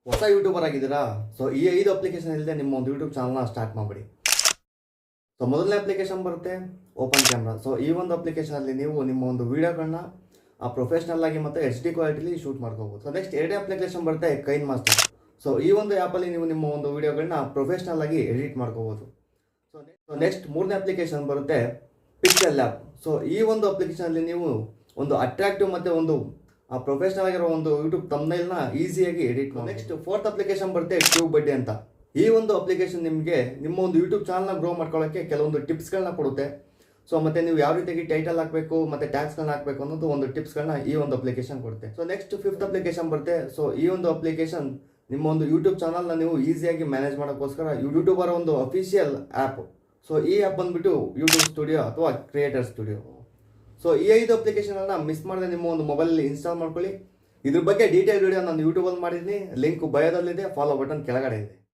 ಹೊಸ ಯೂಟ್ಯೂಬರ್ ಆಗಿದ್ದೀರಾ? ಸೊ ಈ 5 ಅಪ್ಲಿಕೇಶನ್ ಇಲ್ಲದೆ ನಿಮ್ಮ ಒಂದು ಯೂಟ್ಯೂಬ್ ಚಾನಲ್ನ ಸ್ಟಾರ್ಟ್ ಮಾಡಿಬಿಡಿ. ಸೊ ಮೊದಲನೇ ಅಪ್ಲಿಕೇಶನ್ ಬರುತ್ತೆ ಓಪನ್ ಕ್ಯಾಮ್ರಾ. ಸೊ ಈ ಒಂದು ಅಪ್ಲಿಕೇಶನಲ್ಲಿ ನೀವು ನಿಮ್ಮ ಒಂದು ವೀಡಿಯೋಗಳನ್ನ ಪ್ರೊಫೆಷ್ನಲ್ ಆಗಿ ಮತ್ತು HD ಕ್ವಾಲಿಟಿಲಿ ಶೂಟ್ ಮಾಡ್ಕೋಬೋದು. ಸೊ ನೆಕ್ಸ್ಟ್ ಎರಡನೇ ಅಪ್ಲಿಕೇಶನ್ ಬರುತ್ತೆ ಕೈನ್ ಮಾಸ್ಟರ್. ಸೊ ಈ ಒಂದು ಆ್ಯಪಲ್ಲಿ ನೀವು ನಿಮ್ಮ ಒಂದು ವೀಡಿಯೋಗಳನ್ನ ಪ್ರೊಫೆಷ್ನಲ್ ಆಗಿ ಎಡಿಟ್ ಮಾಡ್ಕೋಬೋದು. ಸೊ ನೆಕ್ಸ್ಟ್ ಮೂರನೇ ಅಪ್ಲಿಕೇಶನ್ ಬರುತ್ತೆ ಪಿಕ್ಸೆಲ್ ಲ್ಯಾಬ್. ಸೊ ಈ ಒಂದು ಅಪ್ಲಿಕೇಶನಲ್ಲಿ ನೀವು ಒಂದು ಅಟ್ರಾಕ್ಟಿವ್ ಮತ್ತು ಒಂದು ಪ್ರೊಫೆಷ್ನಲ್ ಆಗಿರೋ ಒಂದು ಯೂಟ್ಯೂಬ್ ತಮ್ನೈಲ್ನ ಈಸಿಯಾಗಿ ಎಡಿಟ್ ಮಾಡಿ. ನೆಕ್ಸ್ಟ್ ಫೋರ್ತ್ ಅಪ್ಲಿಕೇಶನ್ ಬರುತ್ತೆ ಟ್ಯೂಬ್ ಬಡ್ಡಿ ಅಂತ. ಈ ಒಂದು ಅಪ್ಲಿಕೇಶನ್ ನಿಮಗೆ ನಿಮ್ಮ ಒಂದು ಯೂಟ್ಯೂಬ್ ಚಾನಲ್ನ ಗ್ರೋ ಮಾಡ್ಕೊಳ್ಳೋಕ್ಕೆ ಕೆಲವೊಂದು ಟಿಪ್ಸ್ಗಳನ್ನ ಕೊಡುತ್ತೆ. ಸೊ ಮತ್ತೆ ನೀವು ಯಾವ ರೀತಿಯಾಗಿ ಟೈಟಲ್ ಹಾಕಬೇಕು ಮತ್ತು ಟ್ಯಾಗ್ಸ್ಗಳನ್ನ ಹಾಕಬೇಕು ಅನ್ನೋದು ಒಂದು ಟಿಪ್ಸ್ಗಳನ್ನ ಈ ಒಂದು ಅಪ್ಲಿಕೇಶನ್ ಕೊಡುತ್ತೆ. ಸೊ ನೆಕ್ಸ್ಟ್ ಫಿಫ್ತ್ ಅಪ್ಲಿಕೇಶನ್ ಬರುತ್ತೆ. ಸೊ ಈ ಒಂದು ಅಪ್ಲಿಕೇಶನ್ ನಿಮ್ಮ ಒಂದು ಯೂಟ್ಯೂಬ್ ಚಾನಲ್ನ ನೀವು ಈಸಿಯಾಗಿ ಮ್ಯಾನೇಜ್ ಮಾಡೋಕ್ಕೋಸ್ಕರ ಯೂಟ್ಯೂಬರ್ ಒಂದು ಅಫಿಷಿಯಲ್ ಆ್ಯಪ್. ಸೊ ಈ ಆ್ಯಪ್ ಬಂದುಬಿಟ್ಟು ಯೂಟ್ಯೂಬ್ ಸ್ಟುಡಿಯೋ ಅಥವಾ ಕ್ರಿಯೇಟರ್ ಸ್ಟುಡಿಯೋ. ಸೊ ಈ 5 ಅಪ್ಲಿಕೇಶನನ್ನು ಮಿಸ್ ಮಾಡದೆ ನಿಮ್ಮ ಒಂದು ಮೊಬೈಲಲ್ಲಿ ಇನ್ಸ್ಟಾಲ್ ಮಾಡ್ಕೊಳ್ಳಿ. ಇದ್ರ ಬಗ್ಗೆ ಡೀಟೇಲ್ ವಿಡಿಯೋ ನಾನು ಯೂಟ್ಯೂಬಲ್ಲಿ ಮಾಡಿದ್ದೀನಿ. ಲಿಂಕ್ ಬಯೋದಲ್ಲಿದೆ, ಫಾಲೋ ಬಟನ್ ಕೆಳಗಡೆ ಇದೆ.